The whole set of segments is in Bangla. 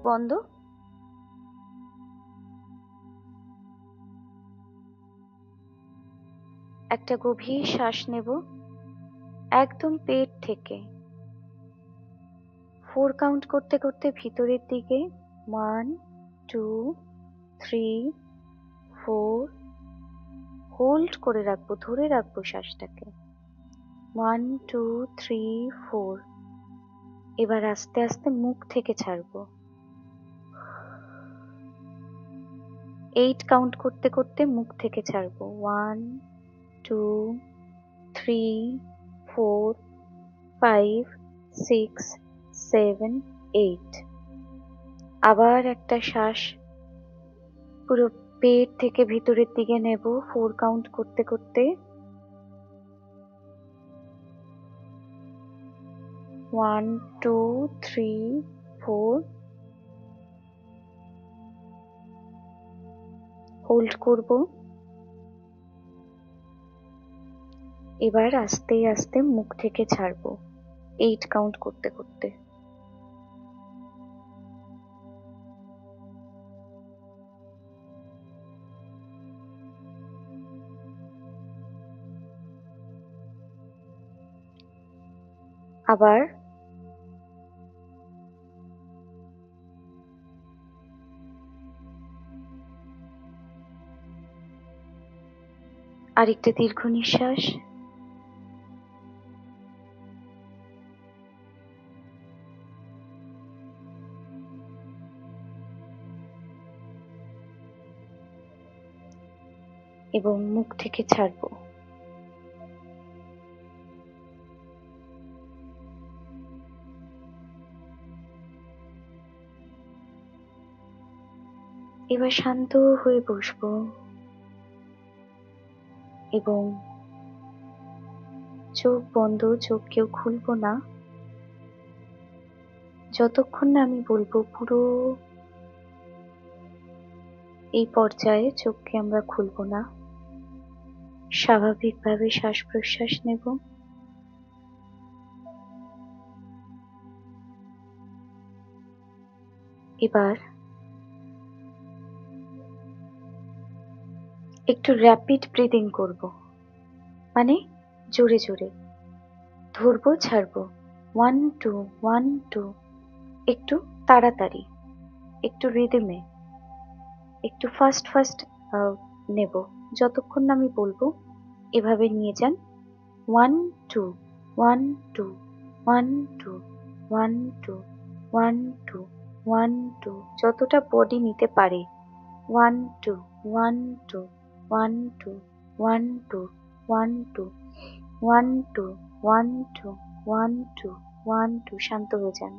বন্ধ। একটা গভীর শ্বাস নেব একদম পেট থেকে। 4 কাউন্ট করতে করতে ভিতরের দিকে 1 2 3 4 হোল্ড করে রাখবো, ধরে রাখবো শ্বাসটাকে। 1 2 3 4। এবার আস্তে আস্তে মুখ থেকে ছাড়বো। 8 কাউন্ট করতে করতে মুখ থেকে ছাড়বো। 1 2 3 4 5 6 7 8। আবার একটা শ্বাস পুরো পেট থেকে ভিতরের দিকে নেব 4 কাউন্ট করতে করতে। 1 2 3 4। হোল্ড করব। এবার আস্তে আস্তে মুখ থেকে ছাড়বো 8 কাউন্ট করতে করতে। আবার আরেকটা দীর্ঘ নিঃশ্বাস। এবং মুখ থেকে ছাড়বো। এবার শান্ত হয়ে বসবো এবং চোখ বন্ধ, চোখ কেউ খুলবো না যতক্ষণ না আমি বলবো। পুরো এই পর্যায়ে চোখকে আমরা খুলবো না। স্বাভাবিকভাবে শ্বাস প্রশ্বাস নেব। এবার একটু র্যাপিড ব্রিদিং করব, মানে জোরে জোরে ধরবো ছাড়বো। 1 2 1 2। একটু তাড়াতাড়ি, একটু রিদমে, একটু ফাস্ট ফাস্ট নেব যতক্ষণ না আমি বলবো। এভাবে নিয়ে যান। 1 2 1 2 1 2 1 2 1 2 1 2। যতটা বডি নিতে পারে। 1 2 1 2 1 2 1 2 1 2 1 2 1 2 1 2 1 2। শান্ত হয়ে যান।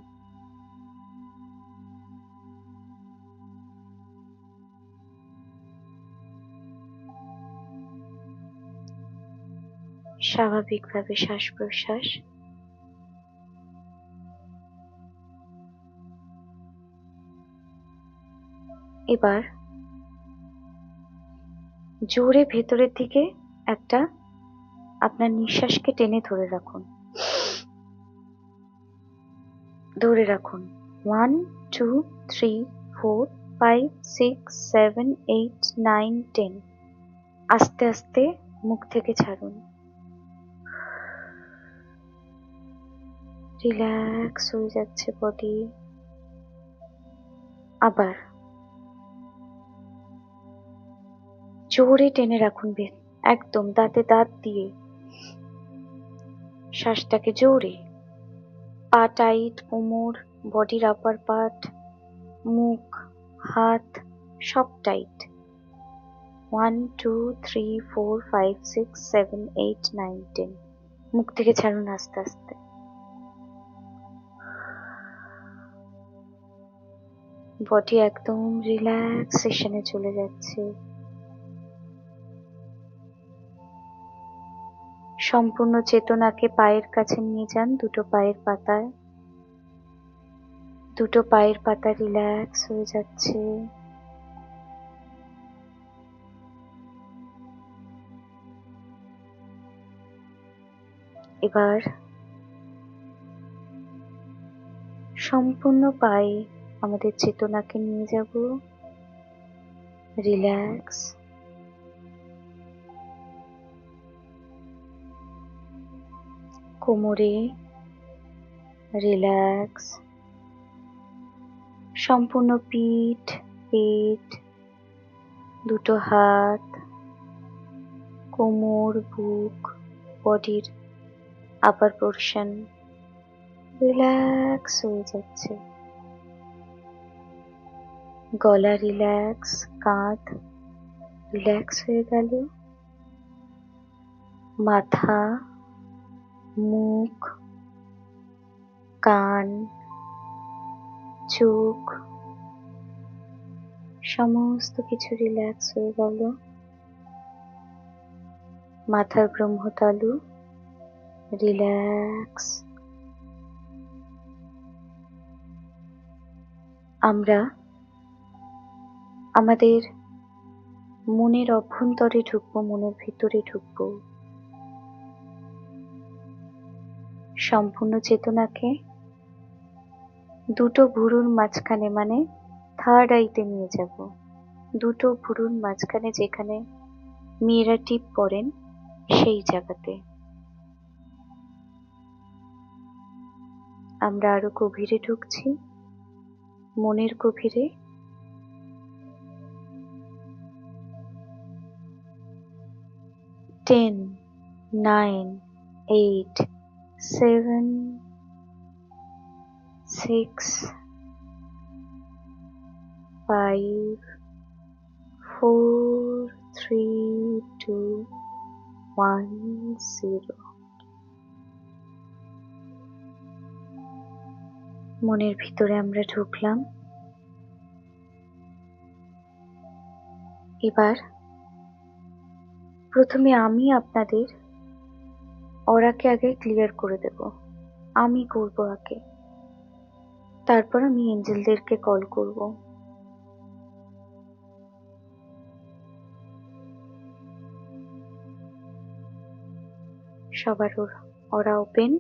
স্বাভাবিকভাবে শ্বাস প্রশ্বাস। এবার জোরে ভেতরের দিকে একটা আপনার নিঃশ্বাসকে টেনে ধরে রাখুন। ধরে রাখুন। 1 2 3 4 5 6 7 8 9 10। আস্তে আস্তে মুখ থেকে ছাড়ুন। রিল্যাক্স হয়ে যাচ্ছে বডি। আবার জোরে টেনে রাখুন, একদম দাঁতে দাঁত দিয়ে শ্বাসটাকে জোরে। পা টাইট, কোমর, বডির আপার পার্ট, মুখ, হাত সব টাইট। 1 2 3 4 5 6 7 8 9 10। মুখ থেকে ছাড়ুন আস্তে আস্তে। বডি একদম রিল্যাক্সেশনে চলে যাচ্ছে। সম্পূর্ণ চেতনাকে পায়ের কাছে নিয়ে যান, দুটো পায়ের পাতায়। দুটো পায়ের পাতা রিল্যাক্স হয়ে যাচ্ছে। এবার সম্পূর্ণ পায়ে আমাদের চেতনাকে নিয়ে যাব রিল্যাক্স, কোমরে রিল্যাক্স, সম্পূর্ণ পিঠ, পেট, দুটো হাত, কোমর, বুক, বডির আপার পোর্শন রিল্যাক্স হয়ে যাচ্ছে। গলা রিল্যাক্স, কাঁধ রিল্যাক্স হয়ে গেল, মাথা, মুখ, কান, চোখ সমস্ত কিছু রিল্যাক্স হয়ে গেল। মাথার ব্রহ্মতালু রিল্যাক্স। আমরা আমাদের মনের অভ্যন্তরে ঢুকবো, মনের ভিতরে ঢুকবো। সম্পূর্ণ চেতনাকে দুটো ভুরুর মাঝখানে, মানে থার্ড আইতে নিয়ে যাব। দুটো ভুরুর মাঝখানে যেখানে মেয়েরা টিপ পরেন সেই জায়গাতে আমরা আরো গভীরে ঢুকছি, মনের গভীরে। 10, 9, 8, 7, 6, 5, 4, 3, 2, 1, 0। মনের ভিতরে আমরা ঢুকলাম। এবার প্রথমে আমি আপনাদের অরাকে আগে ক্লিয়ার করে দেব। আমি করব আগে, তারপর আমি এঞ্জেলদেরকে কল করব। সবার অরা ওপেন।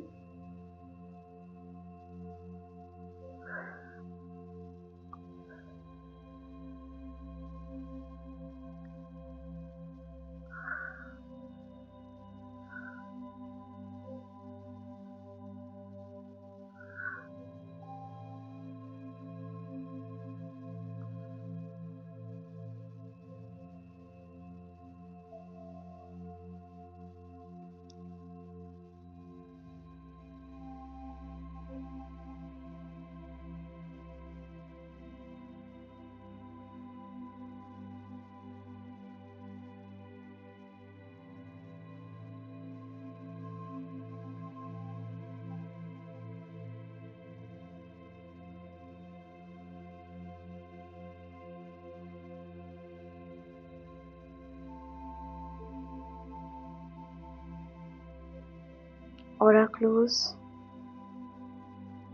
অরা ক্লোজ।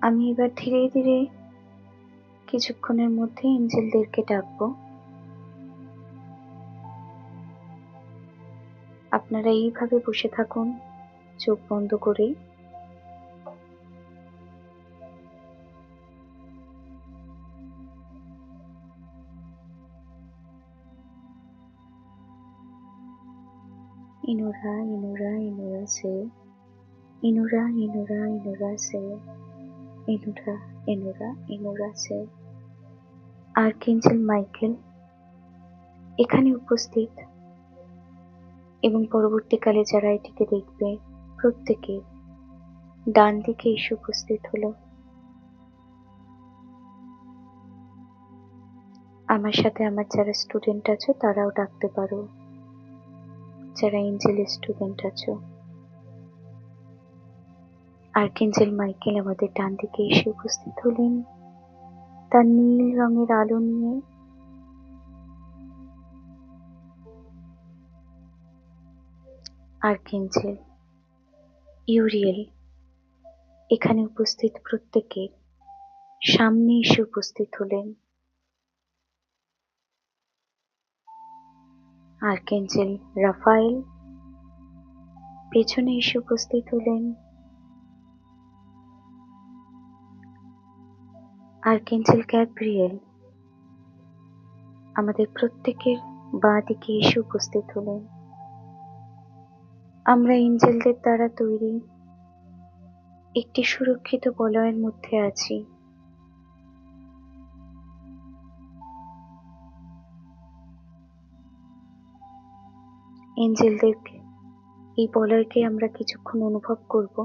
আমি এবার ধীরে ধীরে কিছুক্ষণের মধ্যে এঞ্জেলদেরকে ডাকবো। আপনারা এইভাবে বসে থাকুন, চোখ বন্ধ করে। ইনুরা ইনুরা ইনুরা সে, ইনুরা ইনুরা ইনুরা সে, ইনুরা ইনুরা ইনুরা সে। আর্কএঞ্জেল মাইকেল এখানে উপস্থিত এবং পরবর্তীকালে যারা এটিকে দেখবে প্রত্যেকের ডান দিকে এসে উপস্থিত হলো। আমার সাথে আমার যারা স্টুডেন্ট আছো তারাও ডাকতে পারো, যারা এঞ্জেলের স্টুডেন্ট আছো। আর্কএঞ্জেল মাইকেল আমাদের ডান দিকে এসে উপস্থিত হলেন তার নীল রঙের আলো নিয়ে। আর্কএঞ্জেল ইউরিয়েল এখানে উপস্থিত প্রত্যেকের সামনে এসে উপস্থিত হলেন। আর্কএঞ্জেল রাফায়েল পেছনে এসে উপস্থিত হলেন। আর্কেঞ্জেল গ্যাব্রিয়েল আমাদের প্রত্যেকের বাঁ দিকে এসে উপস্থিত হলেন। আমরা এঞ্জেলদের দ্বারা তৈরি একটি সুরক্ষিত বলয়ের মধ্যে আছি। এঞ্জেলদেরকে এই বলয়কে আমরা কিছুক্ষণ অনুভব করব।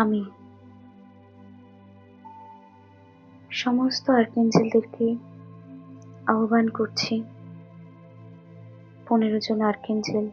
আমি সমস্ত আর্কেঞ্জেলদেরকে আহ্বান করছি। 15 জন আর্কেঞ্জেল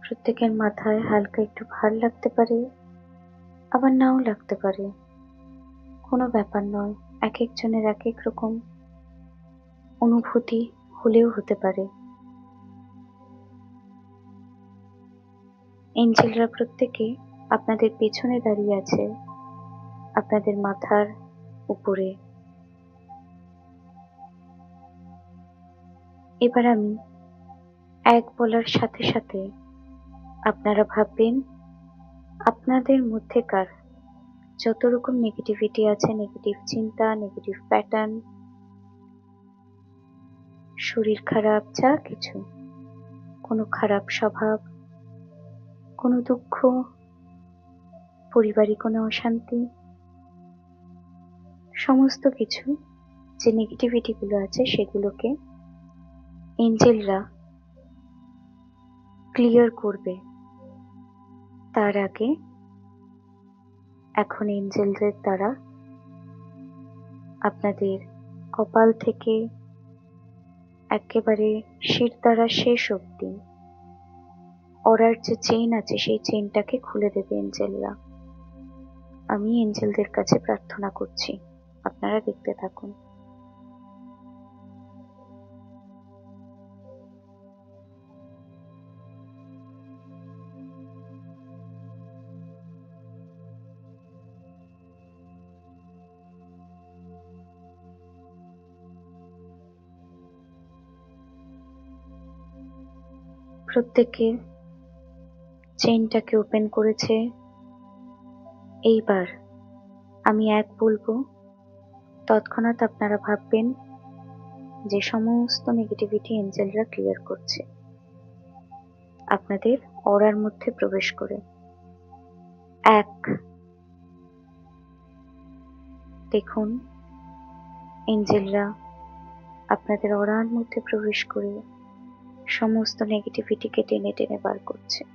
প্রত্যেকের মাথায় হালকা একটু ভার লাগতে পারে, আবার নাও লাগতে পারে। কোনো ব্যাপার নয়, এক একজনের এক এক রকম অনুভূতি হলেও হতে পারে। এঞ্জেলরা প্রত্যেকে আপনাদের পেছনে দাঁড়িয়ে আছে, আপনাদের মাথার উপরে। এবার আমি এক বলার সাথে সাথে আপনারা ভাববেন আপনাদের মধ্যেকার যত রকম নেগেটিভিটি আছে, নেগেটিভ চিন্তা, নেগেটিভ প্যাটার্ন, শরীর খারাপ, যা কিছু, কোনো খারাপ স্বভাব, কোনো দুঃখ, পরিবারে কোনো অশান্তি, সমস্ত কিছু যে নেগেটিভিটি গুলো আছে সেগুলোকে এঞ্জেলরা ক্লিয়ার করবে। তার আগে এখন এঞ্জেলদের দ্বারা আপনাদের কপাল থেকে একেবারে শিরদাঁড়া শেষ অবধি অরার যে চেইন আছে সেই চেইনটাকে খুলে দেবে এঞ্জেলরা। আমি এঞ্জেলদের কাছে প্রার্থনা করছি, আপনারা দেখতে থাকুন। প্রত্যেকে চেইনটাকে ওপেন করেছে। এইবার আমি এক বলবো, তৎক্ষণাৎ আপনারা ভাববেন যে সমস্ত নেগেটিভিটি এঞ্জেলরা ক্লিয়ার করছে আপনাদের অরার মধ্যে প্রবেশ করে। 1, দেখুন এঞ্জেলরা আপনাদের অরার মধ্যে প্রবেশ করে সমস্ত নেগেটিভিটিকে টেনে টেনে বার করছে। 2,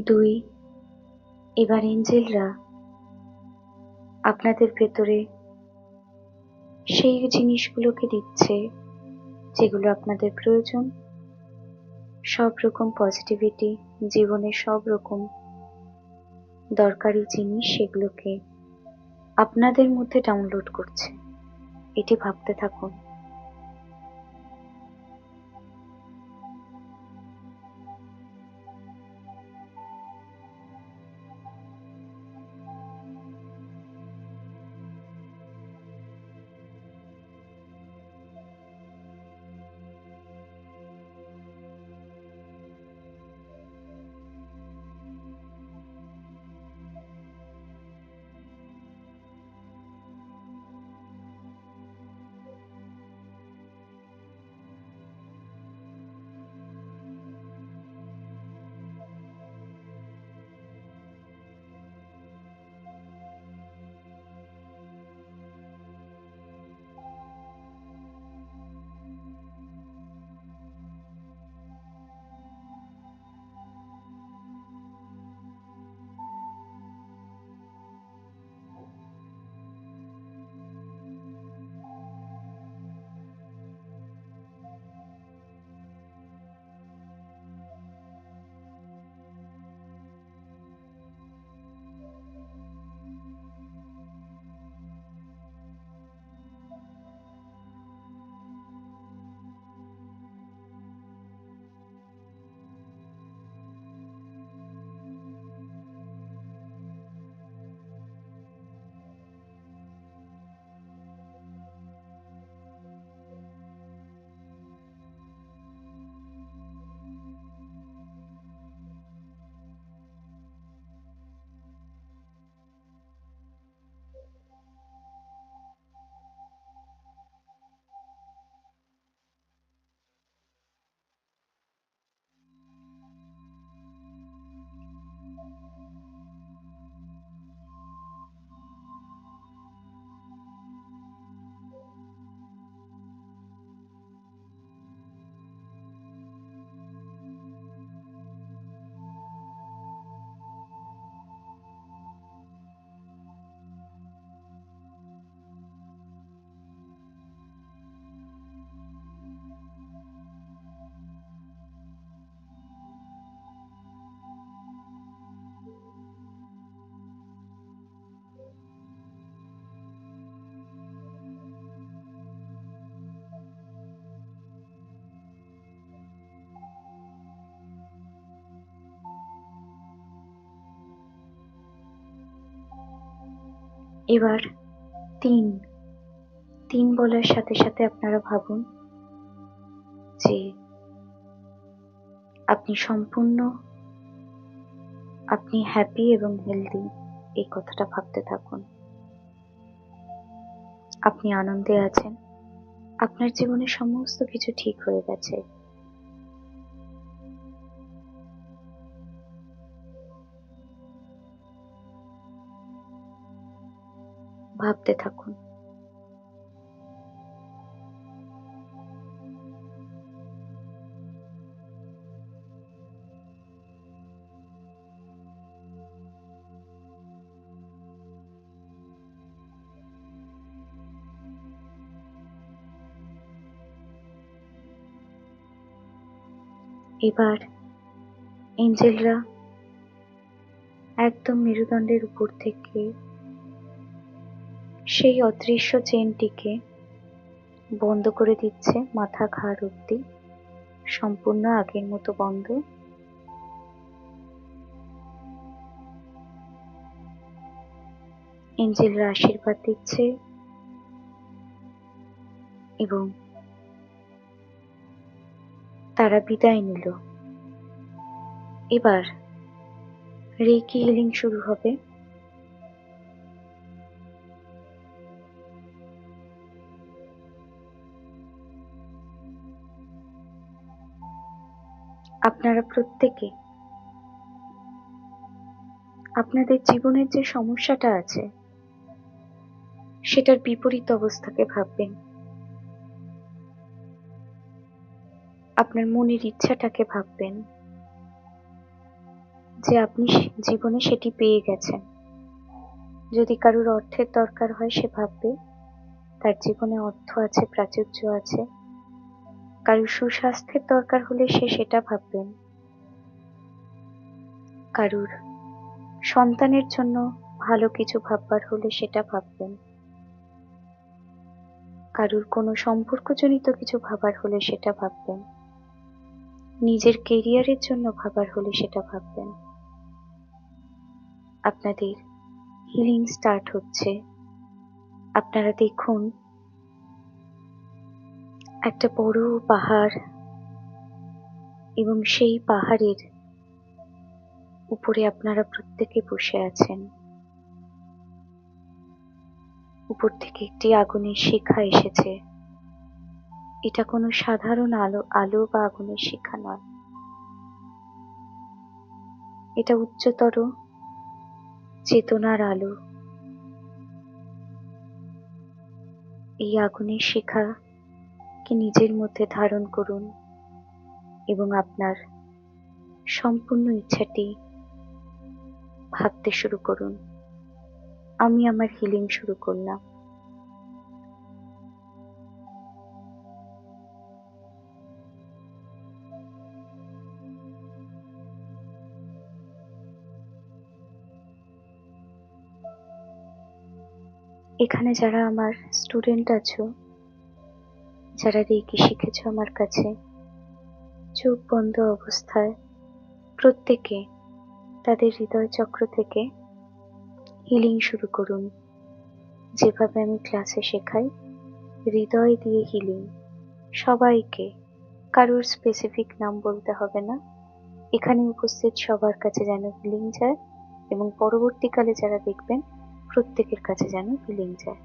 দুই, এবার এঞ্জেলরা আপনাদের ভেতরে সেই জিনিসগুলোকে দিচ্ছে যেগুলো আপনাদের প্রয়োজন। সব রকম পজিটিভিটি, জীবনের সব রকম দরকারি জিনিস, সেগুলোকে আপনাদের মধ্যে ডাউনলোড করছে। এটি ভাবতে থাকুন। এবার তিন, তিন বলার সাথে সাথে আপনারা ভাবুন যে আপনি সম্পূর্ণ, আপনি হ্যাপি এবং হেলদি। এই কথাটা ভাবতে থাকুন। আপনি আনন্দে আছেন, আপনার জীবনে সমস্ত কিছু ঠিক হয়ে গেছে। ভাবতে থাকুন। এবার এঞ্জেলরা একদম মেরুদণ্ডের উপর থেকে সেই অদৃশ্য চেনটিকে বন্ধ করে দিচ্ছে মাথা ঘাড় অব্দি, সম্পূর্ণ আগের মতো বন্ধ। এঞ্জেলরা আশীর্বাদ দিচ্ছে এবং তারা বিদায় নিল। এবার রেকি হিলিং শুরু হবে। আপনারা প্রত্যেকে আপনাদের জীবনের যে সমস্যাটা আছে সেটার বিপরীত অবস্থাকে ভাববেন, আপনার মনের ইচ্ছাটাকে ভাববেন যে আপনি জীবনে সেটি পেয়ে গেছেন। যদি কারোর অর্থের দরকার হয় সে ভাববে তার জীবনে অর্থ আছে, প্রাচুর্য আছে। কারোর সুস্বাস্থ্যের দরকার হলে সে সেটা ভাববেন। কারোর সন্তানের জন্য ভালো কিছু ভাববার হলে সেটা ভাববেন। কারোর কোনো সম্পর্কজনিত কিছু ভাবার হলে সেটা ভাববেন। নিজের কেরিয়ারের জন্য ভাবার হলে সেটা ভাববেন। আপনাদের হিলিং স্টার্ট হচ্ছে। আপনারা দেখুন একটা বড় পাহাড় এবং সেই পাহাড়ের উপরে আপনারা প্রত্যেকে বসে আছেন। উপর থেকে একটি আগুনের শিখা এসেছে। এটা কোনো সাধারণ আলো বা আগুনের শিখা নয়, এটা উচ্চতর চেতনার আলো। এই আগুনের শিখাকে নিজের মধ্যে ধারণ করুন এবং আপনার সম্পূর্ণ ইচ্ছাটি ভাবতে শুরু করুন। আমি আমার হিলিং শুরু করলাম। এখানে যারা আমার স্টুডেন্ট আছো, যারা রেকি শিখেছো আমার কাছে, চোখ বন্ধ অবস্থায় প্রত্যেকে তাদের হৃদয় চক্র থেকে হিলিং শুরু করুন। যেভাবে আমি ক্লাসে শেখাই, হৃদয় দিয়ে হিলিং। সবাইকে, কারোর স্পেসিফিক নাম বলতে হবে না। এখানে উপস্থিত সবার কাছে যেন হিলিং যায় এবং পরবর্তীকালে যারা দেখবেন প্রত্যেকের কাছে যেন হিলিং যায়।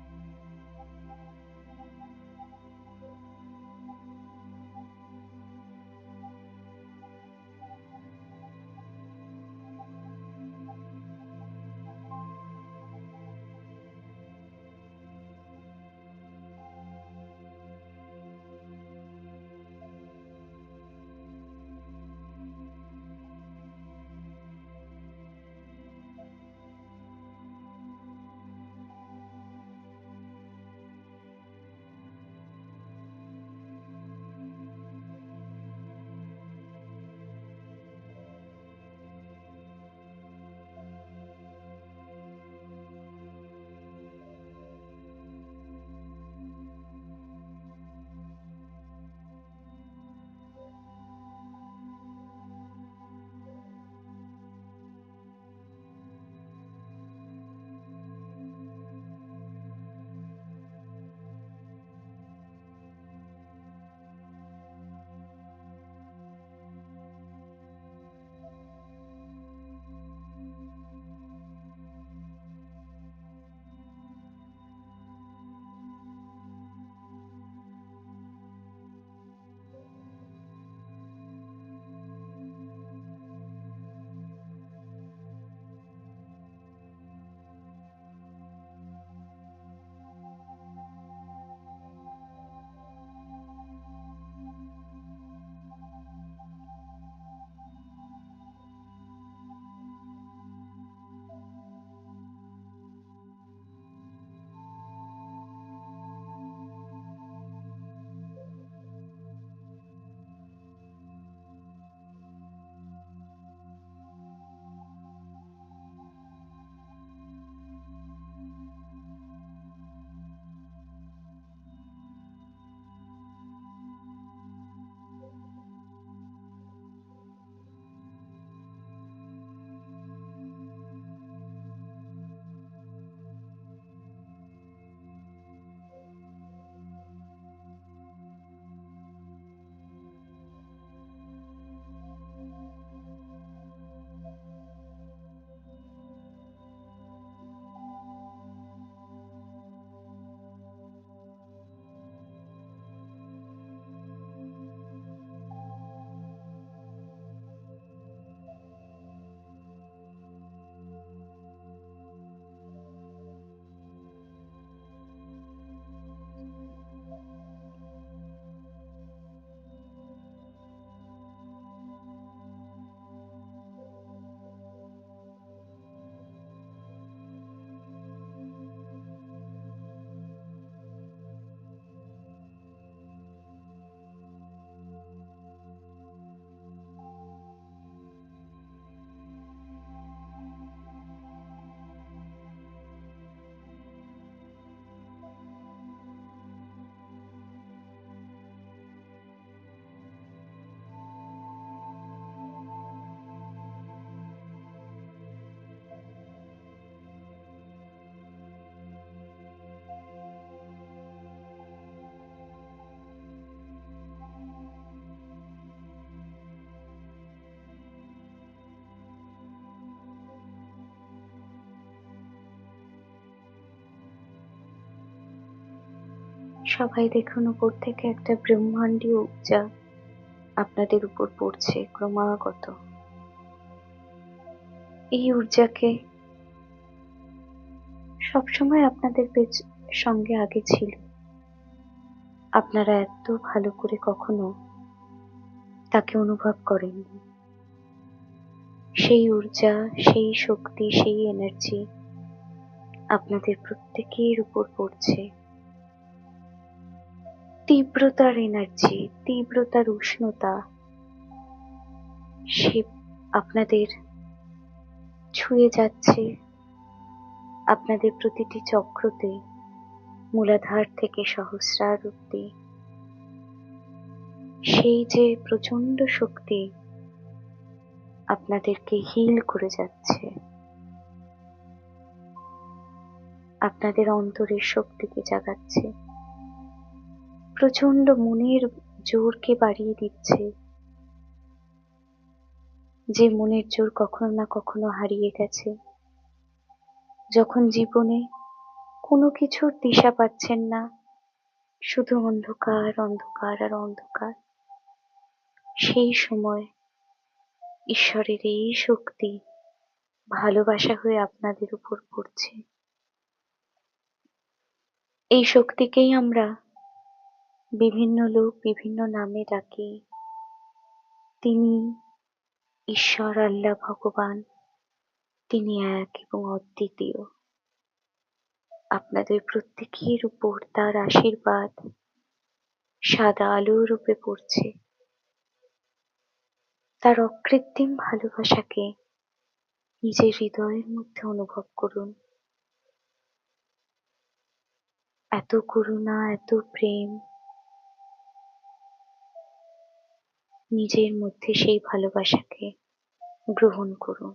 সবাই দেখুন উপর থেকে একটা ব্রহ্মাণ্ডীয় উপজা আপনাদের উপর পড়ছে ক্রমাগত। এই ঊর্জাকে সবসময় আপনাদের সঙ্গে আগে ছিল, আপনারা এত ভালো করে কখনো তাকে অনুভব করেননি। সেই ঊর্জা, সেই শক্তি, সেই এনার্জি আপনাদের প্রত্যেকের উপর পড়ছে। তীব্রতার এনার্জি, তীব্রতার উষ্ণতা, সে আপনাদের ছুঁয়ে যাচ্ছে। আপনাদের প্রতিটি চক্রতে, মূলাধার থেকে সহস্রার অবধি সেই যে প্রচন্ড শক্তি আপনাদেরকে হিল করে যাচ্ছে, আপনাদের অন্তরের শক্তিকে জাগাচ্ছে, প্রচন্ড মনের জোরকে বাড়িয়ে দিচ্ছে। যে মনের জোর কখনো না কখনো হারিয়ে গেছে, যখন জীবনে কোনো কিছুর দিশা পাচ্ছেন না, শুধু অন্ধকার, অন্ধকার আর অন্ধকার, সেই সময় ঈশ্বরের এই শক্তি ভালোবাসা হয়ে আপনাদের উপর পড়ছে। এই শক্তিকেই আমরা বিভিন্ন লোক বিভিন্ন নামে ডাকি। তিনি ঈশ্বর, আল্লাহ, ভগবান। তিনি এক এবং অদ্বিতীয়। আপনাদের প্রত্যেকের উপর তার আশীর্বাদ সাদা আলো রূপে পড়ছে। তার অকৃত্রিম ভালোবাসাকে নিজের হৃদয়ের মধ্যে অনুভব করুন। এত করুণা, এত প্রেম, নিজের মধ্যে সেই ভালোবাসাকে গ্রহণ করুন।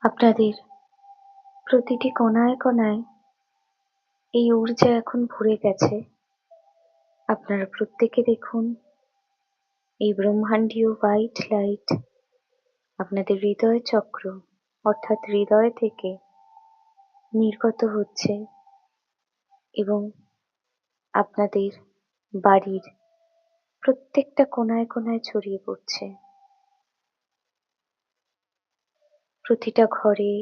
আপনাদের প্রতিটি কণায় কণায় এই ঊর্জা এখন ভরে গেছে। আপনারা প্রত্যেকে দেখুন এই ব্রহ্মাণ্ডীয় হোয়াইট লাইট আপনাদের হৃদয় চক্র অর্থাৎ হৃদয় থেকে নির্গত হচ্ছে এবং আপনাদের বাড়ির প্রত্যেকটা কোণায় কোণায় ছড়িয়ে পড়ছে। প্রতিটা ঘরে,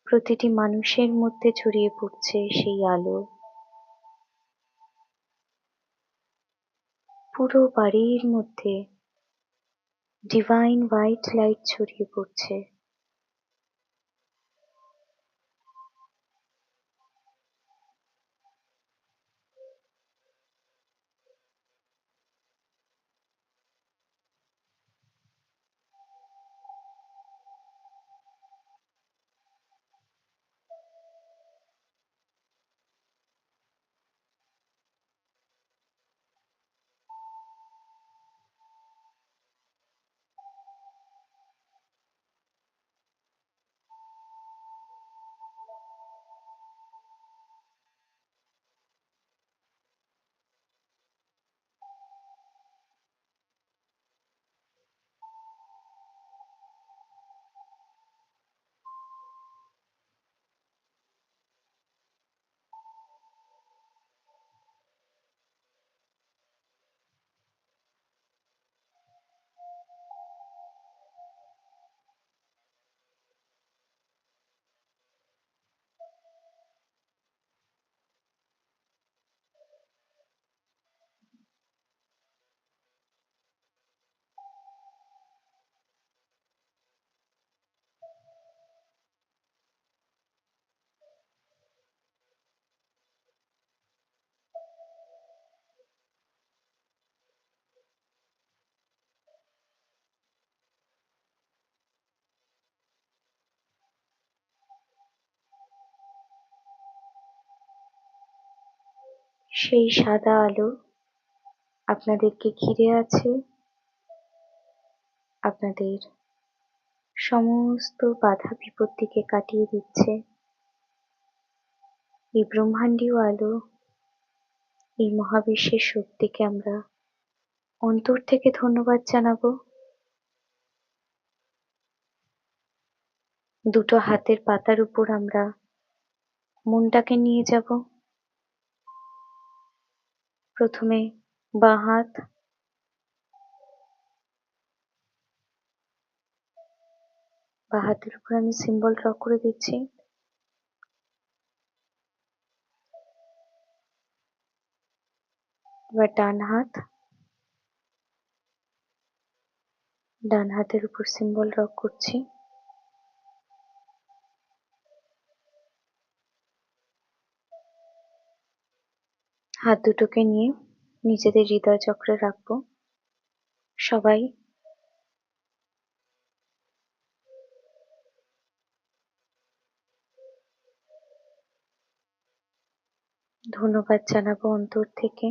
প্রতিটি মানুষের মধ্যে ছড়িয়ে পড়ছে সেই আলো। পুরো বাড়ির মধ্যে ডিভাইন হোয়াইট লাইট ছড়িয়ে পড়ছে। সেই সাদা আলো আপনাদেরকে ঘিরে আছে, আপনাদের সমস্ত বাধা বিপত্তিকে কাটিয়ে দিচ্ছে। এই ব্রহ্মাণ্ডীয় আলো, এই মহাবিশ্বের শক্তিকে আমরা অন্তর থেকে ধন্যবাদ জানাবো। দুটো হাতের পাতার উপর আমরা মনটাকে নিয়ে যাব। প্রথমে বাঁ হাত, বাঁ হাতের উপর আমি সিম্বল ড্র করে দিচ্ছি। এবার ডান হাত, ডান হাতের উপর সিম্বল ড্র করছি। হাত দুটোকে নিয়ে নিজেদের হৃদয় চক্রে রাখবো। সবাই ধন্যবাদ জানাবো অন্তর থেকে।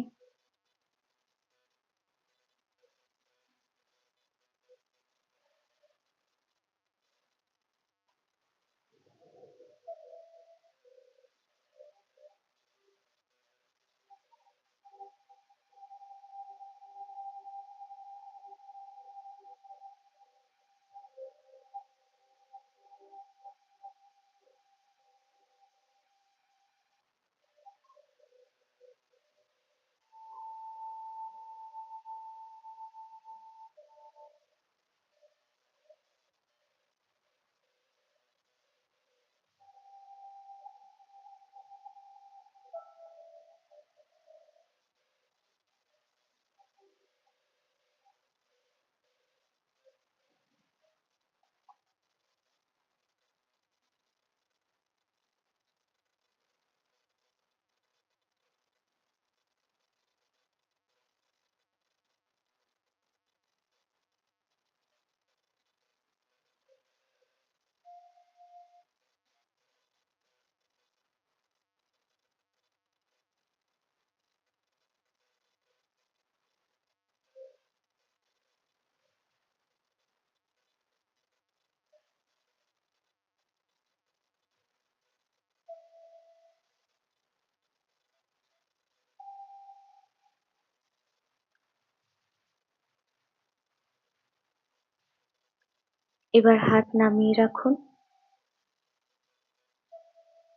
এবার হাত নামিয়ে রাখুন।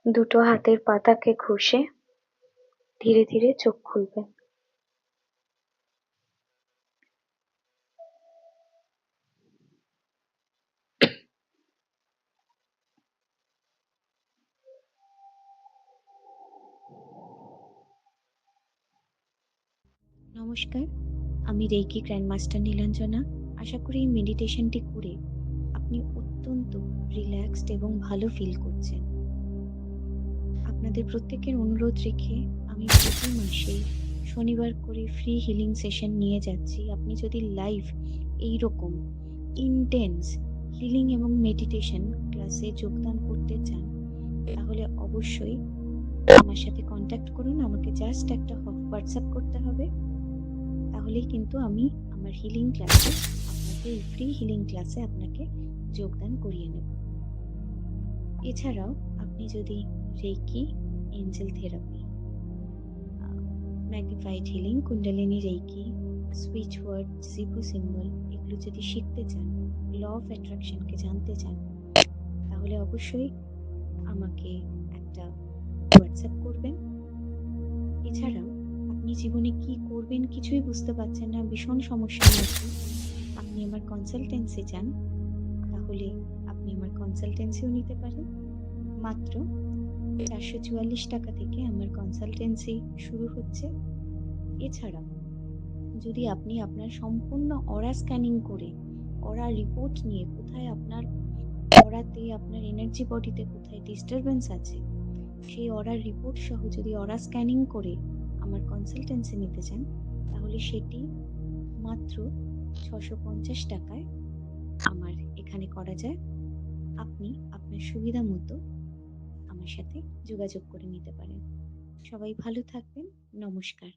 দুটো হাতের পাতাকে ঘষে ধীরে ধীরে চোখ খুলবেন। নমস্কার, আমি রেইকি গ্র্যান্ডমাস্টার নীলাঞ্জনা। আশা করি এই মেডিটেশনটি করে আপনি অত্যন্ত রিল্যাক্সড এবং ভালো ফিল করছেন। আপনাদের প্রত্যেকের অনুরোধ রেখে আমি প্রতি মাসে শনিবার করে ফ্রি হিলিং সেশন নিয়ে যাচ্ছি। আপনি যদি লাইভ এইরকম ইনটেন্স হিলিং এবং মেডিটেশন ক্লাসে যোগদান করতে চান, তাহলে অবশ্যই আমার সাথে কন্ট্যাক্ট করুন। আমাকে জাস্ট একটা হোয়াটসঅ্যাপ করতে হবে। তাহলেই কিন্তু আমি আমার হিলিং ক্লাসে আপনাকে এই ফ্রি হিলিং ক্লাসে আপনাকে যোগদান করিয়ে নেব। এছাড়াও আপনি যদি Reiki, angel therapy, magnified healing, Kundalini Reiki, switch word, Zibu symbol এগুলো যদি শিখতে চান, ল অফ অ্যাট্রাকশনকে জানতে চান, তাহলে অবশ্যই আমাকে একটা হোয়াটসঅ্যাপ করবেন। এছাড়াও আপনি জীবনে কি করবেন কিছুই বুঝতে পারছেন না, ভীষণ সমস্যার মধ্যে, আপনি আমার কনসালটেন্সি চান, তাহলে আপনি আমার কনসালটেন্সিও নিতে পারেন। মাত্র 444 টাকা থেকে আমার কনসালটেন্সি শুরু হচ্ছে। এছাড়া যদি আপনি আপনার সম্পূর্ণ অরা স্ক্যানিং করে, অরা রিপোর্ট নিয়ে কোথায় আপনার অরাতে, আপনার এনার্জি বডিতে কোথায় ডিস্টারবেন্স আছে, সেই অরার রিপোর্ট সহ যদি অরা স্ক্যানিং করে আমার কনসালটেন্সি নিতে চান, তাহলে সেটি মাত্র 650 টাকায় আমার এখানে করা যায়। আপনি আপনার সুবিধা মতো আমার সাথে যোগাযোগ করে নিতে পারেন। সবাই ভালো থাকবেন। নমস্কার।